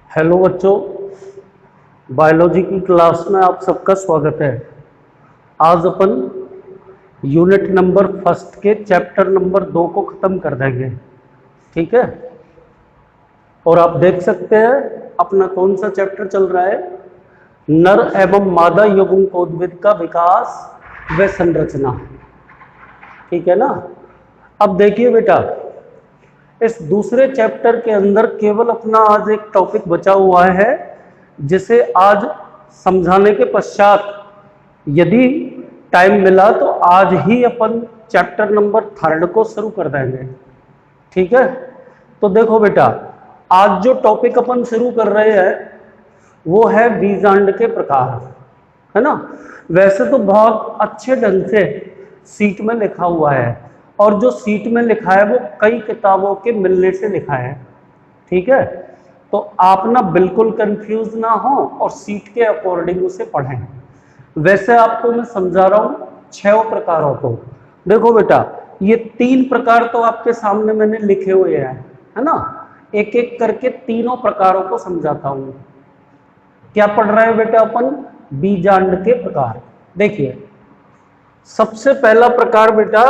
Hello बच्चों, biology की class में आप सबका स्वागत है। आज अपन यूनिट नंबर फर्स्ट के चैप्टर नंबर 2 को ख़त्म कर देंगे। ठीक है। और आप देख सकते हैं अपना कौन सा चैप्टर चल रहा है, नर एवं मादा यौगिकोद्भिद का विकास व संरचना। ठीक है ना। अब देखिए बेटा, इस दूसरे चैप्टर के अंदर केवल अपना आज एक टॉपिक बचा हुआ है, जिसे आज समझाने के पश्चात यदि टाइम मिला तो आज ही अपन चैप्टर नंबर 3 को शुरू कर देंगे। ठीक है। तो देखो बेटा, आज जो टॉपिक अपन शुरू कर रहे हैं वो है बीजांड के प्रकार, है ना। वैसे तो बहुत अच्छे ढंग से सीट में लिखा हुआ है, और जो सीट में लिखा है वो कई किताबों के मिलने से लिखा है। ठीक है। तो आप ना बिल्कुल कंफ्यूज ना हो और सीट के अकॉर्डिंग उसे पढ़ें। वैसे आपको मैं समझा रहा हूं 6 प्रकारों को। देखो बेटा, ये 3 प्रकार तो आपके सामने मैंने लिखे हुए हैं, है ना। एक एक करके तीनों प्रकारों को समझाता हूं। क्या पढ़ रहे हैं बेटा अपन? बीजांड के प्रकार। देखिए, सबसे पहला प्रकार बेटा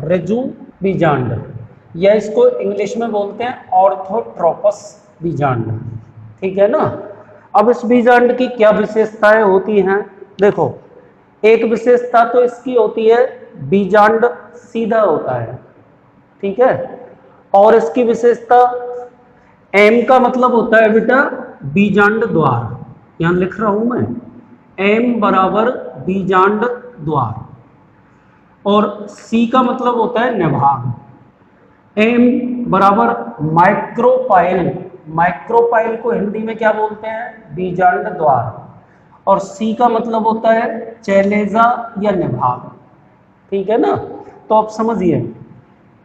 रज्जु बीजांड, या इसको इंग्लिश में बोलते हैं ऑर्थोट्रोपस बीजांड। ठीक है ना। अब इस बीजांड की क्या विशेषताएं होती हैं? देखो, एक विशेषता तो इसकी होती है बीजांड सीधा होता है। ठीक है। और इसकी विशेषता एम का मतलब होता है बेटा बीजांड द्वार। यहां लिख रहा हूं मैं, एम बराबर बीजांड द्वार। और सी का मतलब होता है निभाग। एम बराबर माइक्रोपाइल। माइक्रोपाइल को हिंदी में क्या बोलते हैं? बीजांड द्वार। और सी का मतलब होता है चैलेजा या निभाग। ठीक है ना। तो आप समझिए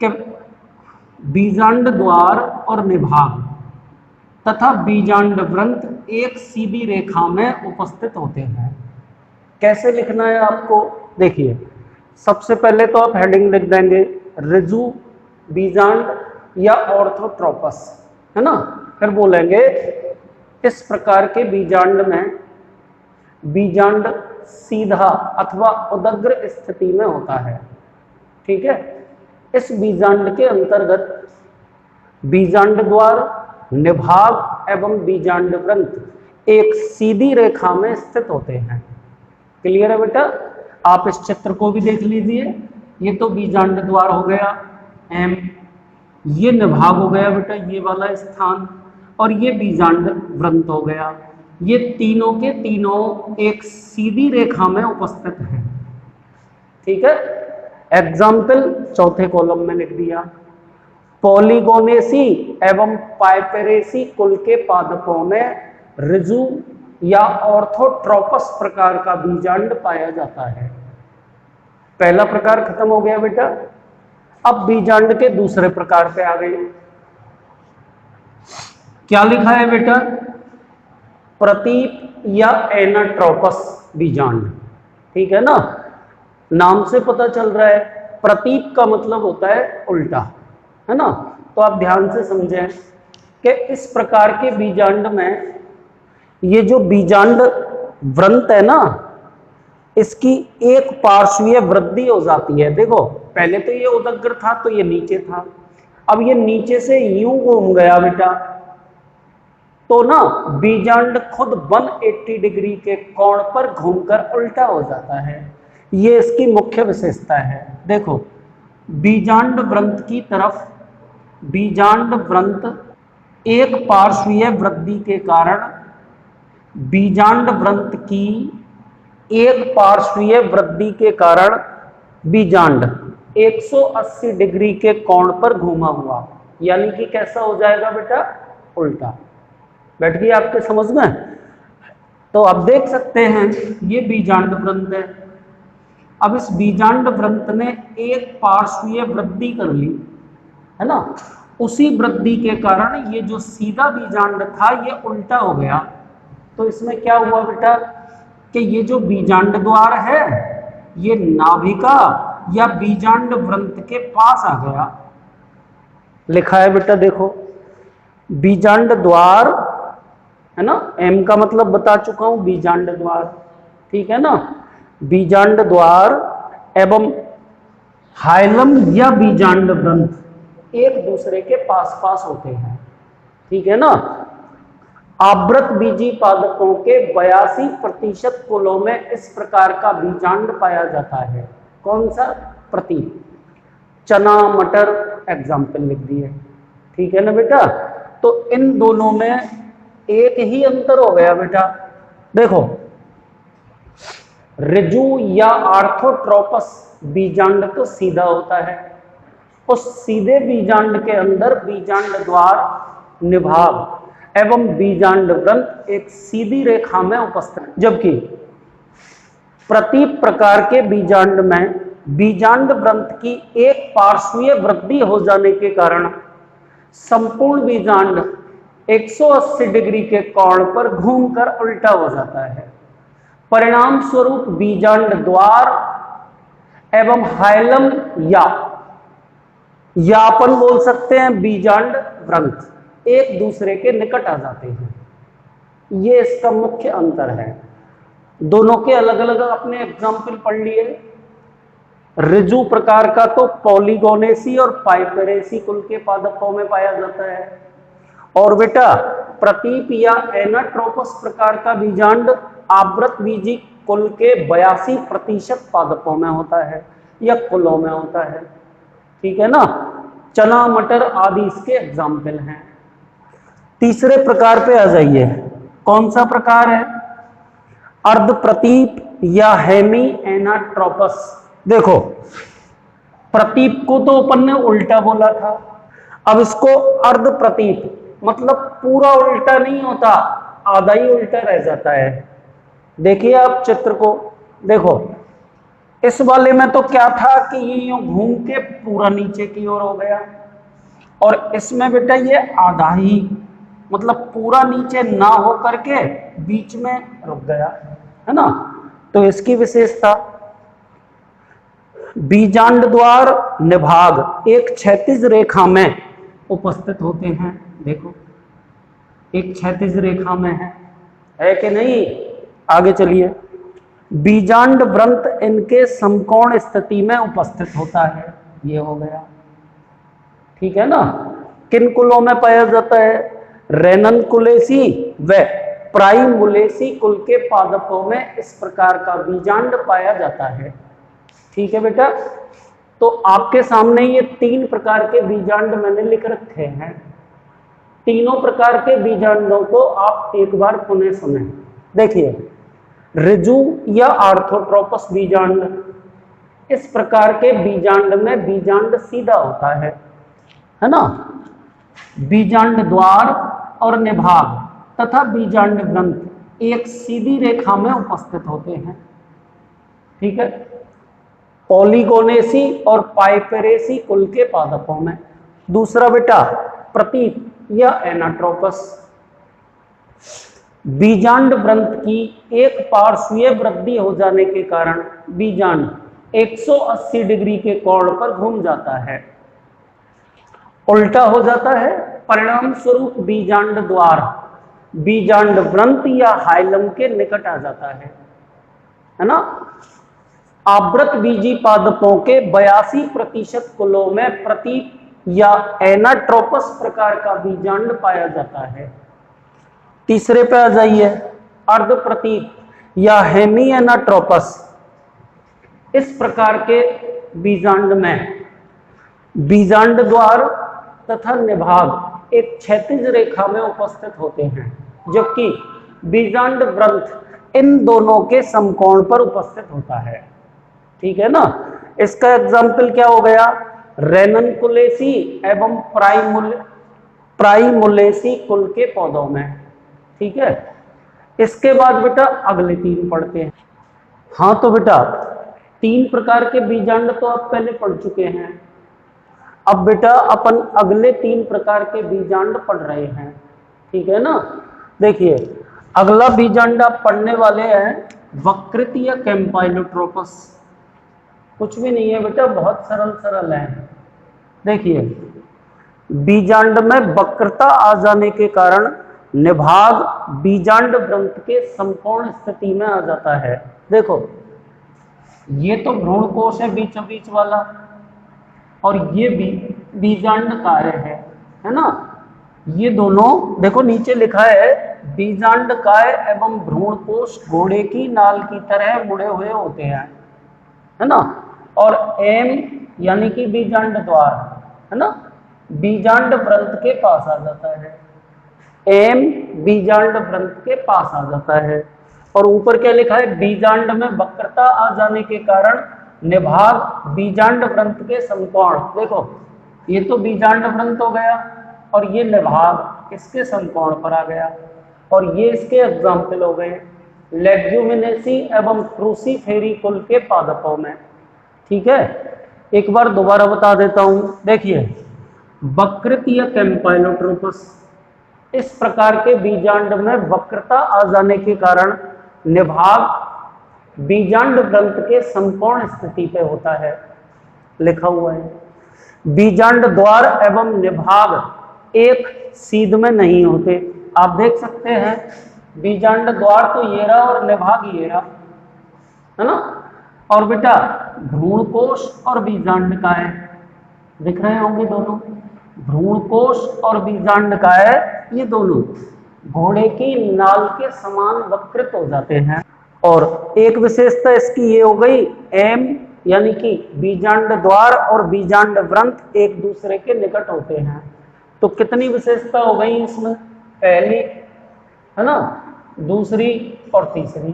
कि बीजांड द्वार और निभाग तथा बीजांड वृंत एक सीधी रेखा में उपस्थित होते हैं। कैसे लिखना है आपको? देखिए, सबसे पहले तो आप हेडिंग लिख देंगे रज्जु बीजांड या ऑर्थोट्रोपस, है ना। फिर बोलेंगे इस प्रकार के बीजांड में बीजांड सीधा अथवा उदग्र स्थिति में होता है। ठीक है। इस बीजांड के अंतर्गत बीजांड द्वार, निभाग एवं बीजांड वृंत एक सीधी रेखा में स्थित होते हैं। क्लियर है बेटा? आप इस चित्र को भी देख लीजिए। ये तो बीजांड द्वार हो गया एम, ये निभाग हो गया बेटा ये वाला स्थान, और ये बीजांड वृंत हो गया। ये तीनों के तीनों एक सीधी रेखा में उपस्थित हैं। ठीक है। एग्जाम्पल चौथे कॉलम में लिख दिया। पॉलीगोनेसी एवं पाइपेरेसी कुल के पादपों में रज्जु या ऑर्थोट्रोपस प्रकार का बीजांड पाया जाता है। पहला प्रकार खत्म हो गया बेटा। अब बीजांड के दूसरे प्रकार पे आ गए। क्या लिखा है बेटा? प्रतीप या एनाट्रोपस बीजांड। ठीक है ना। नाम से पता चल रहा है, प्रतीप का मतलब होता है उल्टा, है ना। तो आप ध्यान से समझें कि इस प्रकार के बीजांड में ये जो बीजांड वृंत है ना, इसकी एक पार्श्वीय वृद्धि हो जाती है। देखो, पहले तो ये उदग्र था तो ये नीचे था, अब ये नीचे से यूं घूम गया बेटा, तो ना बीजांड खुद 180 डिग्री के कोण पर घूमकर उल्टा हो जाता है। ये इसकी मुख्य विशेषता है। देखो, बीजांड वृंत की तरफ बीजांड वृंत एक पार्श्वीय वृद्धि के कारण बीजांड वृंत की एक पार्श्वीय वृद्धि के कारण बीजांड 180 डिग्री के कोण पर घूमा हुआ, यानी कि कैसा हो जाएगा बेटा? उल्टा। बैठ गई आपके समझ में? तो अब देख सकते हैं ये बीजांड वृंत है। अब इस बीजांड वृंत ने एक पार्श्वीय वृद्धि कर ली, है ना। उसी वृद्धि के कारण ये जो सीधा बीजांड था ये उल्टा हो गया। तो इसमें क्या हुआ बेटा कि ये जो बीजांड द्वार है ये नाभिका या बीजांड वृंत के पास आ गया। लिखा है बेटा, देखो, बीजांड द्वार है ना। एम का मतलब बता चुका हूं, बीजांड द्वार, ठीक है ना। बीजांड द्वार एवं हाइलम या बीजांड ग्रंथ एक दूसरे के पास पास होते हैं, ठीक है ना। आवृत बीजी पादपों के 82% कुलों में इस प्रकार का बीजांड पाया जाता है। कौन सा? प्रतीप, चना, मटर एग्जाम्पल लिख दिए, ठीक है ना बेटा। तो इन दोनों में एक ही अंतर हो गया बेटा। देखो, ऋजु या आर्थोट्रोपस बीजांड तो सीधा होता है, उस सीधे बीजांड के अंदर बीजांड द्वार, निभाग एवं बीजांड ग्रंथ एक सीधी रेखा में उपस्थित, जबकि प्रतीप प्रकार के बीजांड में बीजांड ग्रंथ की एक पार्श्वीय वृद्धि हो जाने के कारण संपूर्ण बीजांड 180 डिग्री के कोण पर घूमकर उल्टा हो जाता है। परिणाम स्वरूप बीजांड द्वार एवं हाइलम या अपन बोल सकते हैं बीजांड ग्रंथ एक दूसरे के निकट आ जाते हैं। ये इसका मुख्य अंतर है। दोनों के अलग अलग आपने एग्जाम्पल पढ़ लिए। ऋजु प्रकार का तो पॉलीगोनेसी और पाइपरेसी कुल के पादपों में पाया जाता है, और बेटा प्रतीप या एनाट्रोपस प्रकार का बीजांड आवृत बीजी कुल के 82% पादपों में होता है या कुलों में होता है, ठीक है ना। चना, मटर आदि इसके एग्जाम्पल हैं। तीसरे प्रकार पे आ जाइए। कौन सा प्रकार है? अर्ध प्रतीप या हेमी एनाट्रोपस। देखो, प्रतीप को तो अपन ने उल्टा बोला था, अब इसको अर्ध प्रतीप मतलब पूरा उल्टा नहीं होता, आधा ही उल्टा रह जाता है। देखिए आप चित्र को, देखो इस वाले में तो क्या था कि ये यूं घूम के पूरा नीचे की ओर हो गया, और इसमें बेटा ये आधा ही, मतलब पूरा नीचे ना हो करके बीच में रुक गया, है ना। तो इसकी विशेषता, बीजांड द्वार, निभाग एक क्षैतिज रेखा में उपस्थित होते हैं। देखो एक क्षैतिज रेखा में है कि नहीं। आगे चलिए। बीजांड व्रंत इनके समकोण स्थिति में उपस्थित होता है, ये हो गया, ठीक है ना। किन कुलों में पाया जाता है? रेननकुलेसी व प्राइमुलेसी कुल के पादपों में इस प्रकार का बीजांड पाया जाता है, ठीक है बेटा। तो आपके सामने ये 3 प्रकार के बीजांड मैंने लिख रखे हैं। तीनों प्रकार के बीजांडों को आप एक बार पुनः सुने। देखिए, ऋजु या आर्थोट्रोपस बीजांड, इस प्रकार के बीजांड में बीजांड सीधा होता है ना। बीजांड द्वार और निभाग तथा बीजांड ग्रंथ एक सीधी रेखा में उपस्थित होते हैं, ठीक है। पॉलीगोनेसी और पाइपरेसी कुल के पादपों में। दूसरा बेटा प्रतीप या एनाट्रोपस, बीजांड व्रंत की एक पार्श्वीय वृद्धि हो जाने के कारण बीजांड 180 डिग्री के कोण पर घूम जाता है, उल्टा हो जाता है। परिणाम स्वरूप बीजांड द्वार बीजांड व्रंत या हाइलम के निकट आ जाता है ना। आवृत बीजी पादपों के 82% कुलों में प्रतीप या एनाट्रोपस प्रकार का बीजांड पाया जाता है। तीसरे पे आ जाइए। अर्ध प्रतीप या हेमी एनाट्रोपस, इस प्रकार के बीजांड में बीजांड द्वार तथा निभाग एक क्षैतिज रेखा में उपस्थित होते हैं, जबकि बीजांड व्रंत इन दोनों के समकोण पर उपस्थित होता है, ठीक है ना। इसका एग्जाम्पल क्या हो गया? रेननकुलेसी एवं प्राइमुलेसी कुल के पौधों में, ठीक है। इसके बाद बेटा अगले 3 पढ़ते हैं। हाँ तो बेटा 3 प्रकार के बीजांड तो आप पहले पढ़ चुके हैं। अब बेटा अपन अगले 3 प्रकार के बीजांड पढ़ रहे हैं, ठीक है ना। देखिए, अगला बीजांड आप पढ़ने वाले हैं वक्रित या कैम्पाइलोट्रोपस। कुछ भी नहीं है बेटा, बहुत सरल सरल है। देखिए, बीजांड में वक्रता आ जाने के कारण निभाग बीजांड व्रंत के समकोण स्थिति में आ जाता है। देखो ये तो भ्रूण कोश है बीचों बीच वाला, और ये भी बीजांड काय है ना। ये दोनों देखो नीचे लिखा है बीजांड काय एवं भ्रूण कोश घोड़े की नाल की तरह मुड़े हुए होते हैं, है ना। और एम यानी कि बीजांड द्वार, है ना, बीजांड व्रंत के पास आ जाता है। एम बीजांड व्रंत के पास आ जाता है। और ऊपर क्या लिखा है, बीजांड में वक्रता आ जाने के कारण निभाग बीजांड व्रंत के समकोण। देखो ये तो बीजांड व्रंत हो गया और ये निभाग इसके समकोण पर आ गया, और ये इसके एग्जाम्पल हो गए लेग्यूमिनेसी एवं क्रूसीफेरी कुल के पादपों में। ठीक है, एक बार दोबारा बता देता हूं। देखिए वक्रित या कैम्पाइलोट्रोपस, इस प्रकार के बीजांड में वक्रता आ जाने के कारण निभाग बीजांड व्रंत के समकोण स्थिति पे होता है, लिखा हुआ है। बीजांड द्वार एवं निभाग एक सीध में नहीं होते। आप देख सकते हैं बीजांड द्वार तो ये रहा और निभाग ये रहा, है ना। और बेटा भ्रूणकोश और बीजांड काय दिख रहे होंगे दोनों, भ्रूणकोश और बीजांड काय ये दोनों घोड़े की नाल के समान वक्रित हो जाते हैं। और एक विशेषता इसकी ये हो गई, एम यानी कि बीजांड द्वार और बीजांड व्रंत एक दूसरे के निकट होते हैं। तो कितनी विशेषता हो गई इसमें, पहली, है ना, दूसरी और तीसरी।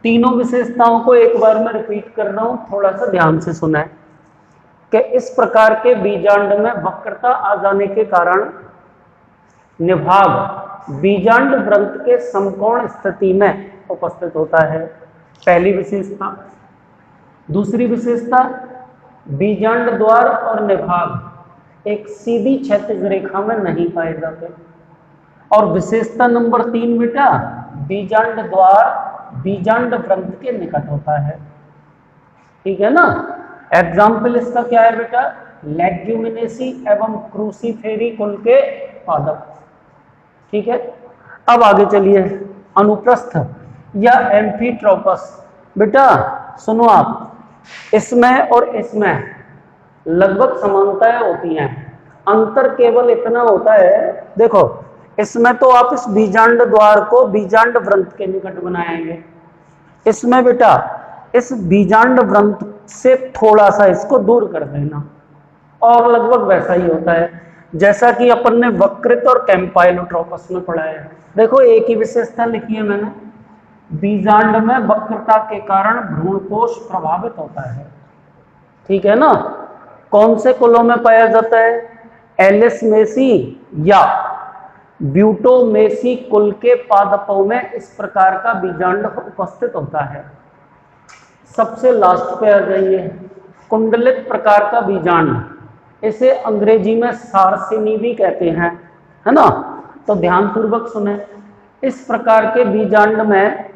तीनों विशेषताओं को एक बार मैं रिपीट कर रहा हूं, थोड़ा सा ध्यान से सुना है कि इस प्रकार के बीजांड में वक्रता आ जाने के कारण निभाग बीजांड व्रंत के समकोण स्थिति में उपस्थित होता है, पहली विशेषता। दूसरी विशेषता, बीजांड द्वार और निभाग एक सीधी क्षैतिज रेखा में नहीं पाए जाते। और विशेषता नंबर 3 बेटा, बीजांड द्वार बीजांड व्रंत के निकट होता है। ठीक है ना। एग्जाम्पल इसका क्या है बेटा, लेग्यूमिनेसी एवं क्रूसीफेरी कुल के पादप। ठीक है, अब आगे चलिए, अनुप्रस्थ या एम्फीट्रोपस। बेटा सुनो आप, इसमें और इसमें लगभग समानताएं होती हैं, अंतर केवल इतना होता है, देखो इसमें तो आप इस बीजांड द्वार को बीजांड व्रंत के निकट बनाएंगे, इसमें बेटा इस बीजांड व्रंत से थोड़ा सा इसको दूर कर देना, और लगभग वैसा ही होता है जैसा कि अपन ने वक्रित और कैम्पाइलोट्रोपस में पढ़ा है। देखो एक ही विशेषता लिखी है मैंने, बीजांड में वक्रता के कारण भ्रूणकोश प्रभावित होता है। ठीक है ना। कौन से कुलों में पाया जाता है, एलिसमेसी या ब्यूटोमेसी कुल के पादपों में इस प्रकार का बीजांड उपस्थित होता है। सबसे लास्ट पे आ जाइए, कुंडलित प्रकार का बीजांड, इसे अंग्रेजी में सारसिनी भी कहते हैं, है ना। तो ध्यान पूर्वक सुने, इस प्रकार के बीजांड में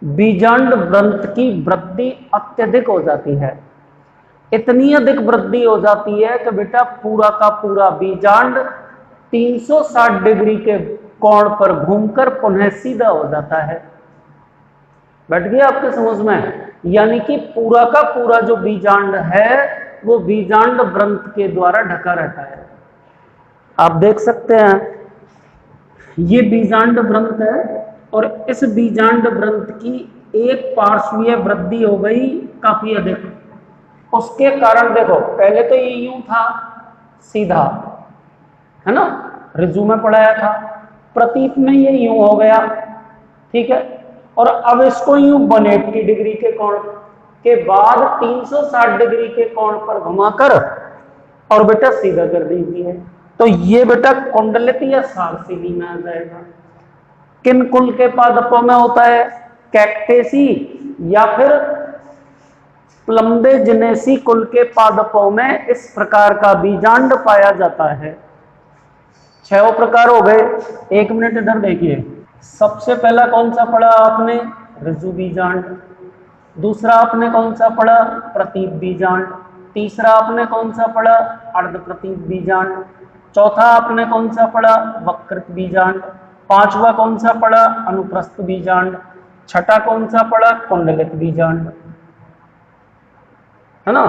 बीजांड व्रंत की वृद्धि अत्यधिक हो जाती है, इतनी अधिक वृद्धि हो जाती है कि बेटा पूरा का पूरा बीजांड 360 डिग्री के कोण पर घूमकर पुनः सीधा हो जाता है। बैठ गया आपके समझ में, यानी कि पूरा का पूरा जो बीजांड है वो बीजांड व्रंत के द्वारा ढका रहता है। आप देख सकते हैं ये बीजांड व्रंत है, और इस बीजांड व्रंत की एक पार्श्वीय वृद्धि हो गई काफी अधिक, उसके कारण देखो पहले तो ये यूं था सीधा, है ना, रिज्यूम में पढ़ाया था, प्रतीत में ये यूं हो गया, ठीक है, और अब इसको यूं 180 डिग्री के कोण के बाद 360 डिग्री के कोण पर घुमाकर और बेटा सीधा कर दीजिए, तो ये बेटा कुंडलित या सारसिनी में आ जाएगा। किन कुल के पादपों में होता है, कैक्टेसी या फिर प्लम्बेजिनेसी कुल के पादपों में इस प्रकार का बीजांड पाया जाता है। 6 प्रकार हो गए। 1 मिनट इधर देखिए, सबसे पहला कौन सा पढ़ा आपने, ऋजु बीजांड। दूसरा आपने कौन सा पढ़ा, प्रतीत बीजांड। तीसरा आपने कौन सा पढ़ा, अर्ध प्रतीत बीजांड। चौथा आपने कौन सा पढ़ा? वक्कृत बीजांड। पांचवा कौन सा पढ़ा? अनुप्रस्थ बीजांड। छठा कौन सा पढ़ा? कुंडलित बीजांड। है ना?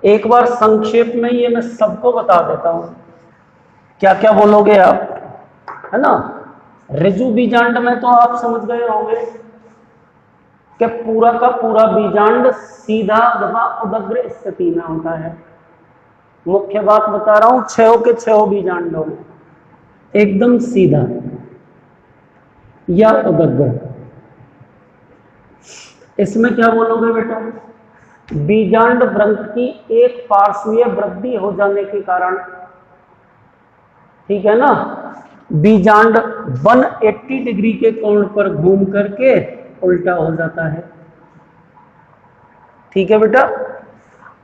एक बार संक्षेप में ये मैं सबको बता देता हूं, क्या क्या बोलोगे आप, है ना? ऋजु बीजांड में तो आप समझ गए होंगे कि पूरा का पूरा बीजांड सीधा अथवा उदग्र स्थिति में होता है। मुख्य बात बता रहा हूं, छह के छह बीजांडों में एकदम सीधा या उदग्र। इसमें क्या बोलोगे बेटा? बीजांड व्रंत की एक पार्श्वीय वृद्धि हो जाने के कारण, ठीक है ना, बीजांड 180 डिग्री के कोण पर घूम करके उल्टा हो जाता है। ठीक है बेटा?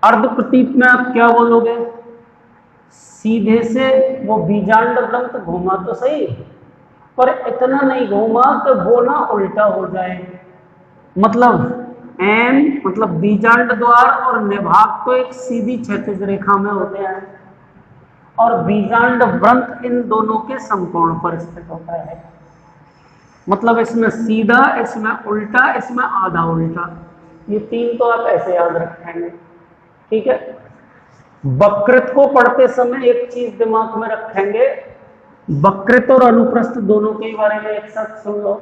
अर्ध प्रतीप में आप क्या बोलोगे? सीधे से वो बीजांड व्रंत घूमा तो सही, पर इतना नहीं घूमा कि वो ना उल्टा हो जाए। मतलब एन मतलब बीजांड द्वार और निभाग तो एक सीधी क्षैतिज रेखा में होते हैं, और बीजांड व्रंत इन दोनों के समकोण पर स्थित होता है। मतलब इसमें सीधा, इसमें उल्टा, इसमें आधा उल्टा। ये तीन तो आप ऐसे याद रखेंगे। ठीक है? वक्रित को पढ़ते समय एक चीज दिमाग में रखेंगे, वक्रित और अनुप्रस्थ दोनों के बारे में एक साथ सुन लो।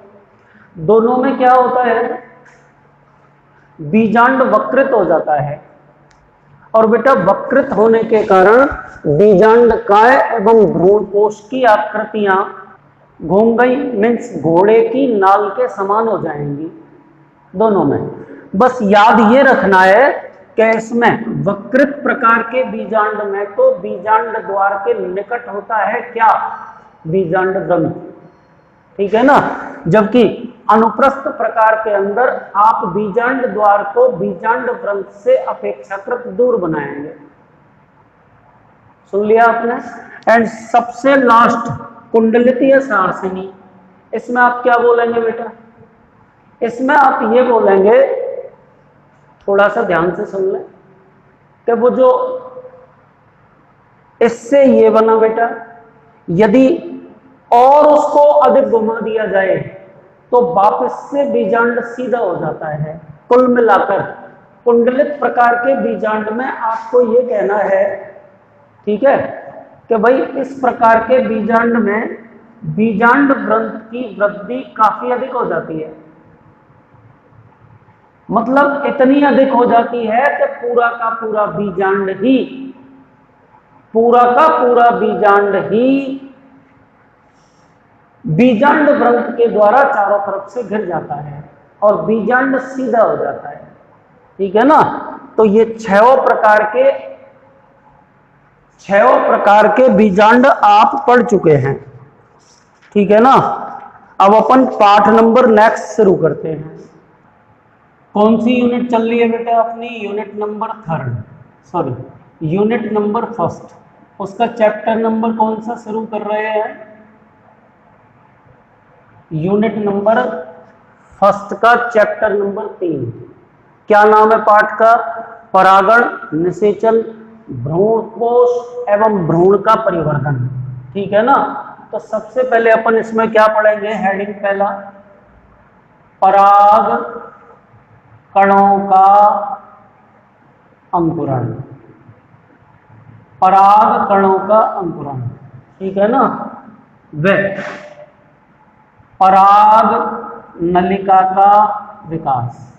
दोनों में क्या होता है? बीजांड वक्रित हो जाता है, और बेटा वक्रित होने के कारण बीजांड काय एवं भ्रूण कोश की आकृतियां घूम गई, मीन्स घोड़े की नाल के समान हो जाएंगी दोनों में। बस याद ये रखना है कि इसमें वक्रित प्रकार के बीजांड में तो बीजांड द्वार के निकट होता है क्या? बीजांड व्रंत। ठीक है ना? जबकि अनुप्रस्थ प्रकार के अंदर आप बीजांड द्वार को बीजांड व्रंत से अपेक्षाकृत दूर बनाएंगे। सुन लिया आपने? एंड सबसे लास्ट कुंडलित या सारसिनी, इसमें आप क्या बोलेंगे बेटा? इसमें आप ये बोलेंगे, थोड़ा सा ध्यान से सुन लें, कि वो जो इससे ये बना बेटा, यदि और उसको अधिक घुमा दिया जाए तो वापस से बीजांड सीधा हो जाता है। कुल मिलाकर कुंडलित प्रकार के बीजांड में आपको ये कहना है, ठीक है, कि भाई इस प्रकार के बीजांड में बीजांड व्रंत की वृद्धि काफी अधिक हो जाती है। मतलब इतनी अधिक हो जाती है कि पूरा का पूरा बीजांड ही, पूरा का पूरा बीजांड ही बीजांड व्रंत के द्वारा चारों तरफ से घिर जाता है और बीजांड सीधा हो जाता है। ठीक है ना? तो ये छह प्रकार के बीजांड आप पढ़ चुके हैं। ठीक है ना? अब अपन पाठ नंबर नेक्स्ट शुरू करते हैं। कौन सी यूनिट चल रही है बेटा अपनी? Unit number first. उसका चैप्टर नंबर कौन सा शुरू कर रहे हैं? यूनिट नंबर फर्स्ट का चैप्टर नंबर 3। क्या नाम है पाठ का? परागण, निषेचन, भ्रूण कोश एवं भ्रूण का परिवर्धन। ठीक है ना? तो सबसे पहले अपन इसमें क्या पढ़ेंगे? हेडिंग पहला, पराग कणों का अंकुरण। पराग कणों का अंकुरण, ठीक है ना? वे पराग नलिका का विकास।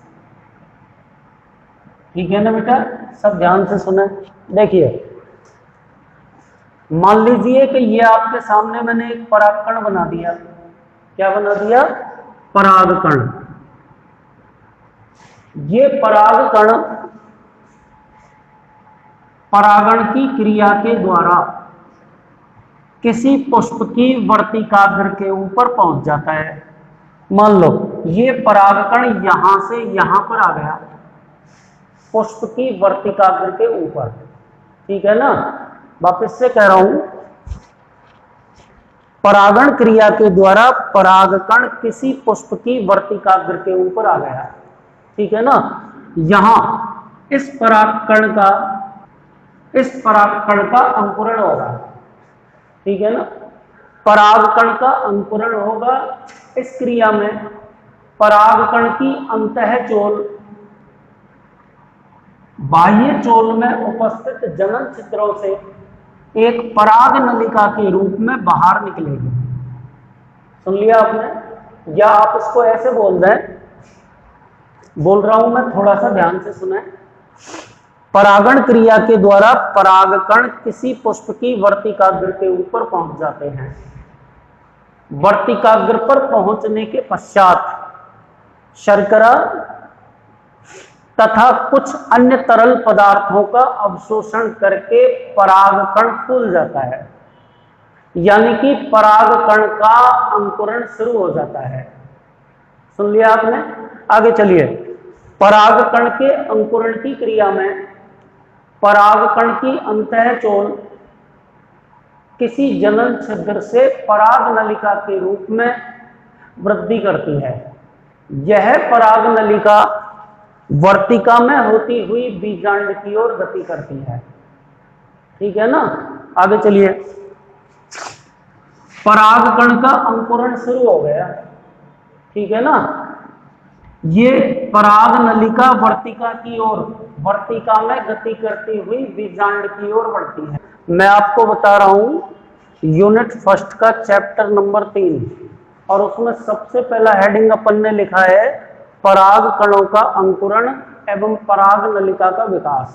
ठीक है ना बेटा? सब ध्यान से सुने। देखिए, मान लीजिए कि ये आपके सामने मैंने एक परागकण बना दिया। क्या बना दिया? परागकण। ये परागकण परागण की क्रिया के द्वारा किसी पुष्प की वर्तिकाग्र के ऊपर पहुंच जाता है। मान लो ये परागकण यहां से यहां पर आ गया, पुष्प की वर्तिकाग्र के ऊपर। ठीक है ना? वापस से कह रहा हूं, परागण क्रिया के द्वारा परागकण किसी पुष्प की वर्तिकाग्र के ऊपर आ गया। ठीक है ना? यहां इस परागकण का अंकुरण होगा। ठीक है ना। परागकण का अंकुरण होगा इस क्रिया में। परागकण की अंतःचोल बाह्य चोल में उपस्थित जनन छिद्रों से एक पराग नलिका के रूप में बाहर निकलेगी। सुन लिया आपने, या आप इसको ऐसे बोल दें, बोल रहा हूं मैं, थोड़ा सा ध्यान से सुने। परागण क्रिया के द्वारा परागकण किसी पुष्प की वर्तिकाग्र के ऊपर पहुंच जाते हैं। वर्तिकाग्र पर पहुंचने के पश्चात शर्करा तथा कुछ अन्य तरल पदार्थों का अवशोषण करके परागकण फूल जाता है, यानी कि परागकण का अंकुरण शुरू हो जाता है। सुन लिया आपने, आगे चलिए। परागकण के अंकुरण की क्रिया में परागकण की अंतःचोल किसी जनन छिद्र से पराग नलिका के रूप में वृद्धि करती है। यह पराग नलिका वर्तिका में होती हुई बीजांड की ओर गति करती है। ठीक है ना, आगे चलिए। परागकण का अंकुरण शुरू हो गया, ठीक है ना। ये पराग नलिका वर्तिका की ओर, वर्तिका में गति करती हुई बीजांड की ओर बढ़ती है। मैं आपको बता रहा हूं यूनिट फर्स्ट का चैप्टर नंबर 3, और उसमें सबसे पहला हेडिंग अपन ने लिखा है पराग कणों का अंकुरण एवं पराग नलिका का विकास।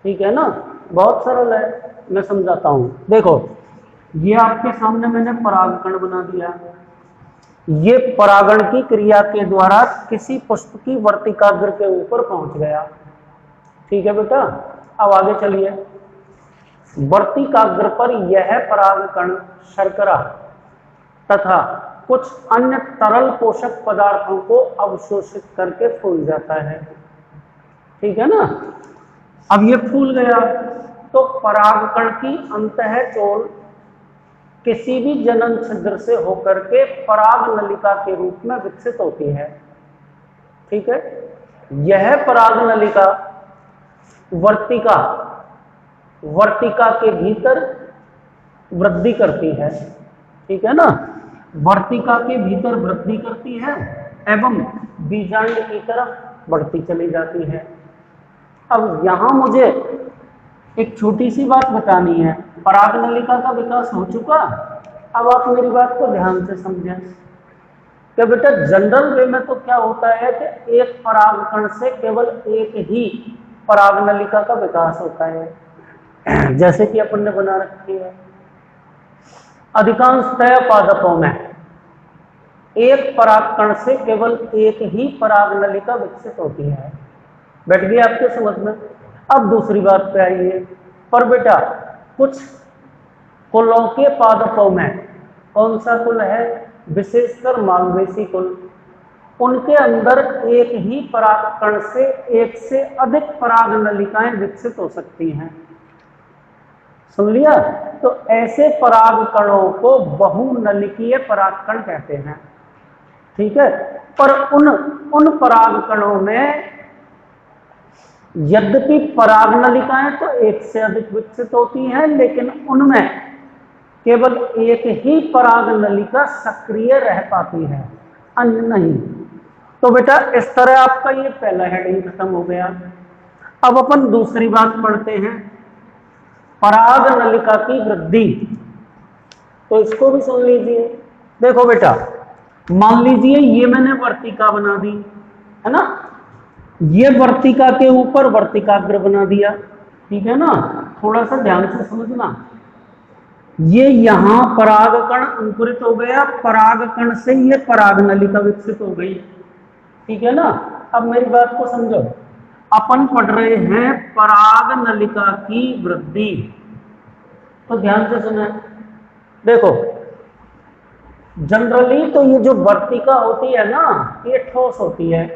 ठीक है ना, बहुत सरल है, मैं समझाता हूं। देखो, ये आपके सामने मैंने परागकण बना दिया। ये परागण की क्रिया के द्वारा किसी पुष्प की वर्तिकाग्र के ऊपर पहुंच गया। ठीक है बेटा, अब आगे चलिए। वर्तिकाग्र पर यह परागकण शर्करा तथा कुछ अन्य तरल पोषक पदार्थों को अवशोषित करके फूल जाता है। ठीक है ना। अब ये फूल गया तो परागकण की अंतःचोल किसी भी जनन छिद्र से होकर के पराग नलिका के रूप में विकसित होती है। ठीक है, यह पराग नलिका वर्तिका के भीतर वृद्धि करती है। ठीक है ना, वर्तिका के भीतर वृद्धि करती है एवं बीजांड की तरफ बढ़ती चली जाती है। अब यहां मुझे एक छोटी सी बात बतानी है। पराग नलिका का विकास हो चुका, अब आप मेरी बात को ध्यान से समझें। क्या बेटा, जनरल वे में तो क्या होता है कि एक परागकण से केवल एक ही पराग नलिका का विकास होता है, जैसे कि अपन ने बना रखी है। अधिकांशतः पादपों में एक परागकण से केवल एक ही पराग नलिका विकसित होती है। बैठ गई आपके समझ में। अब दूसरी बात पे आइए। पर बेटा, कुछ कुलों के पादपों में, कौन सा कुल है, विशेषकर मालवेसी कुल, उनके अंदर एक ही परागकण से एक से अधिक पराग नलिकाएं विकसित हो सकती हैं। सुन लिया, तो ऐसे परागकणों को बहुनलिकीय परागकण कहते हैं। ठीक है, पर उन परागकणों में यद्यपि पराग नलिकाएं तो एक से अधिक विकसित होती हैं, लेकिन उनमें केवल एक ही पराग नलिका सक्रिय रह पाती है, अन्य नहीं। तो बेटा, इस तरह आपका ये पहला हेडिंग खत्म हो गया। अब अपन दूसरी बात पढ़ते हैं, पराग नलिका की वृद्धि। तो इसको भी सुन लीजिए। देखो बेटा, मान लीजिए ये मैंने वर्तिका बना दी, है ना। ये वर्तिका के ऊपर वर्तिकाग्र बना दिया। ठीक है ना, थोड़ा सा ध्यान से समझना। ये यहां परागकण अंकुरित हो गया, परागकण से ये पराग नलिका विकसित हो गई। ठीक है ना। अब मेरी बात को समझो, अपन पढ़ रहे हैं पराग नलिका की वृद्धि, तो ध्यान से सुना। देखो, जनरली तो ये जो वर्तिका होती है ना, ये ठोस होती है।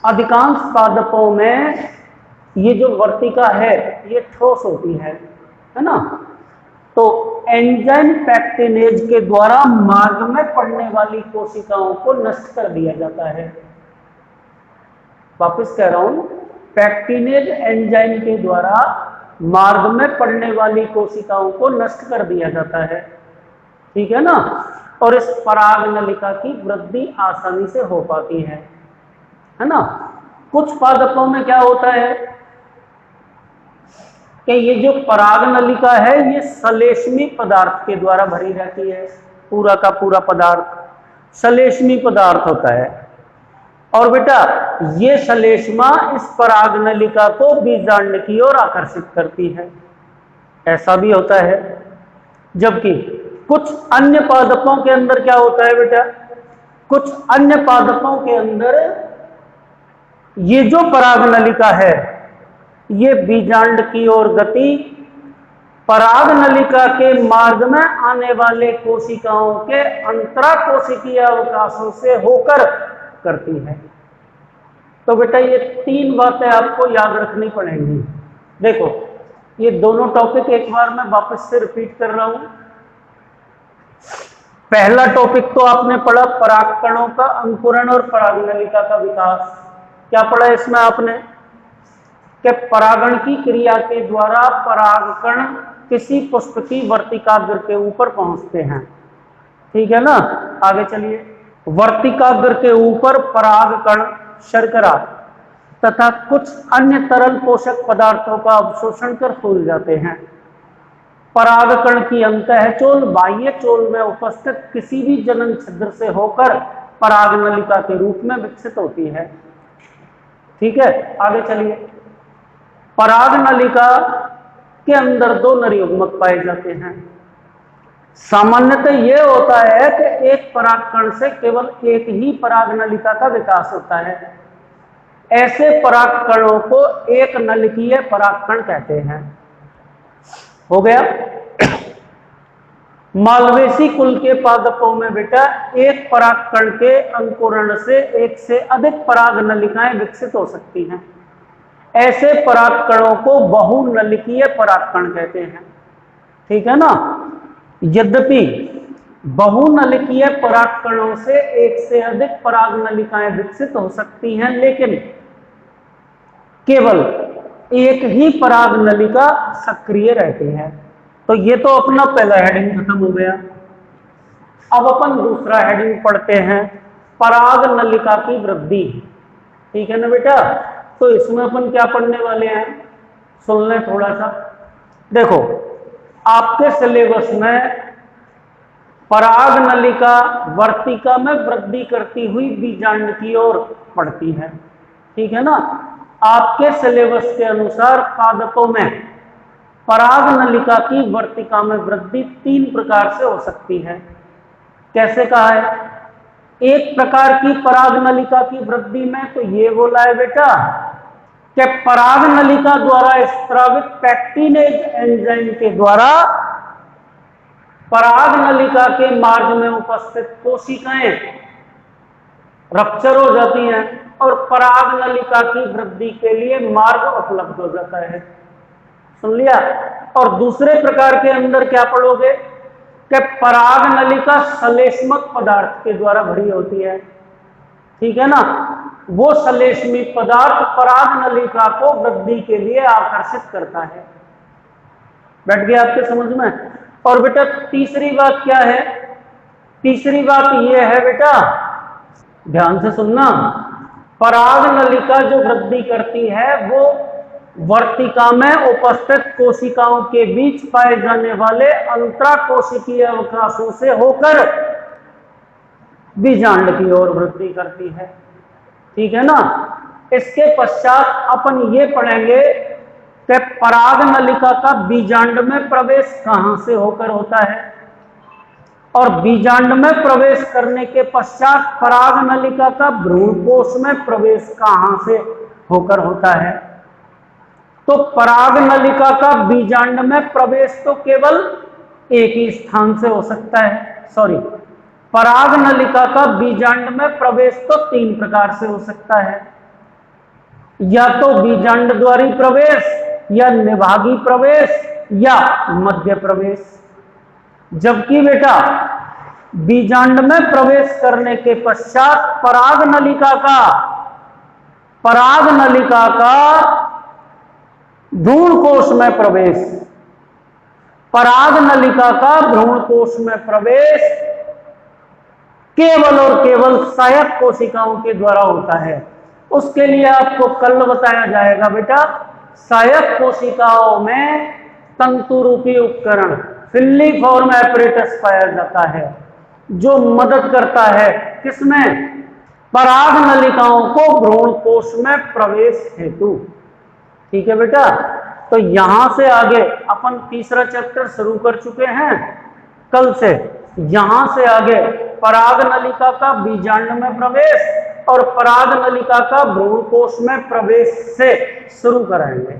अधिकांश पादपों में ये जो वर्तिका है ये ठोस होती है ना। तो एंजाइम पैक्टिनेज के द्वारा मार्ग में पड़ने वाली कोशिकाओं को नष्ट कर दिया जाता है। वापस कह रहा हूं, पैक्टिनेज एंजाइम के द्वारा मार्ग में पड़ने वाली कोशिकाओं को नष्ट कर दिया जाता है, ठीक है ना। और इस पराग नलिका की वृद्धि आसानी से हो पाती है ना। कुछ पादपों में क्या होता है कि ये जो पराग नलिका है ये सलेष्मी पदार्थ के द्वारा भरी रहती है, पूरा का पूरा पदार्थ सलेष्मी पदार्थ होता है। और बेटा ये सलेष्मा इस पराग नलिका को बीजांड की ओर आकर्षित करती है, ऐसा भी होता है। जबकि कुछ अन्य पादपों के अंदर क्या होता है बेटा, कुछ अन्य पादपों के अंदर ये जो पराग नलिका है ये बीजांड की ओर गति पराग नलिका के मार्ग में आने वाले कोशिकाओं के अंतराकोशिकीय अवकाशों से होकर करती है। तो बेटा ये 3 बातें आपको याद रखनी पड़ेंगी। देखो ये दोनों टॉपिक एक बार मैं वापस से रिपीट कर रहा हूं। पहला टॉपिक तो आपने पढ़ा परागकणों का अंकुरण और पराग नलिका का विकास। क्या पढ़ा इसमें आपने कि परागण की क्रिया के द्वारा परागकण किसी पुष्प की वर्तिकाग्र के ऊपर पहुंचते हैं, ठीक है ना। आगे चलिए। वर्तिकाग्र के ऊपर परागकण शर्करा तथा कुछ अन्य तरल पोषक पदार्थों का अवशोषण कर फूल जाते हैं। परागकण की अंतःचोल बाह्य चोल में उपस्थित किसी भी जनन छिद्र से होकर पराग नलिका के रूप में विकसित होती है, ठीक है। आगे चलिए। पराग नलिका के अंदर 2 नर युग्मक पाए जाते हैं। सामान्यतः यह होता है कि एक परागकण से केवल एक ही पराग नलिका का विकास होता है। ऐसे परागकणों को एक नलिकीय परागकण कहते हैं। हो गया। मालवेसी कुल के पादपों में बेटा एक परागकण के अंकुरण से एक से अधिक पराग नलिकाएं विकसित हो सकती हैं। ऐसे परागकणों को बहुनलिकीय परागकण कहते हैं, ठीक है ना। यद्यपि बहुनलिकीय परागकणों से एक से अधिक पराग नलिकाएं विकसित हो सकती हैं, लेकिन केवल एक ही पराग नलिका सक्रिय रहती है। तो ये तो अपना पहला हेडिंग खत्म हो गया। अब अपन दूसरा हेडिंग पढ़ते हैं, पराग नलिका की वृद्धि, ठीक है ना बेटा। तो इसमें अपन क्या पढ़ने वाले हैं, सुन लें थोड़ा सा। देखो आपके सिलेबस में पराग नलिका वर्तिका में वृद्धि करती हुई बीजांड की ओर पड़ती है, ठीक है ना। आपके सिलेबस के अनुसार पादपों में पराग नलिका की वर्तिका में वृद्धि 3 प्रकार से हो सकती है। कैसे कहा है? एक प्रकार की पराग नलिका की वृद्धि में तो ये बोला है बेटा कि पराग नलिका द्वारा स्त्रावित पैक्टिनेज एंजाइम के द्वारा पराग नलिका के मार्ग में उपस्थित कोशिकाएं रप्चर हो जाती हैं और पराग नलिका की वृद्धि के लिए मार्ग उपलब्ध हो जाता है। सुन लिया। और दूसरे प्रकार के अंदर क्या पढ़ोगे कि पराग नलिका सलेष्मक पदार्थ के द्वारा भरी होती है, ठीक है ना। वो सलेष्मी पदार्थ पराग नलिका को वृद्धि के लिए आकर्षित करता है। बैठ गया आपके समझ में। और बेटा तीसरी बात क्या है? तीसरी बात यह है बेटा, ध्यान से सुनना, पराग नलिका जो वृद्धि करती है वो वर्तिका में उपस्थित कोशिकाओं के बीच पाए जाने वाले अंतराकोशिकीय अवकाशों से होकर बीजांड की ओर वृद्धि करती है, ठीक है ना। इसके पश्चात अपन ये पढ़ेंगे कि पराग नलिका का बीजांड में प्रवेश कहां से होकर होता है और बीजांड में प्रवेश करने के पश्चात पराग नलिका का भ्रूणकोश में प्रवेश कहां से होकर होता है। तो पराग नलिका का बीजांड में प्रवेश तो केवल एक ही स्थान से हो सकता है। सॉरी, पराग नलिका का बीजांड में प्रवेश तो 3 प्रकार से हो सकता है, या तो बीजांड द्वारी प्रवेश, या निभागी प्रवेश, या मध्य प्रवेश। जबकि बेटा बीजांड में प्रवेश करने के पश्चात पराग नलिका का भ्रूण कोश में प्रवेश, पराग नलिका का भ्रूण कोश में प्रवेश केवल और केवल सहायक कोशिकाओं के द्वारा होता है। उसके लिए आपको कल बताया जाएगा बेटा, सहायक कोशिकाओं में तंतु रूपी उपकरण फिल्लीफॉर्म एपरेटस पाया जाता है, जो मदद करता है किसमें, पराग नलिकाओं को भ्रूण कोश में प्रवेश हेतु। ठीक है बेटा, तो यहां से आगे अपन तीसरा चैप्टर शुरू कर चुके हैं कल से। यहां से आगे पराग नलिका का बीजांड में प्रवेश और पराग नलिका का भ्रूण कोश में प्रवेश से शुरू कराएंगे।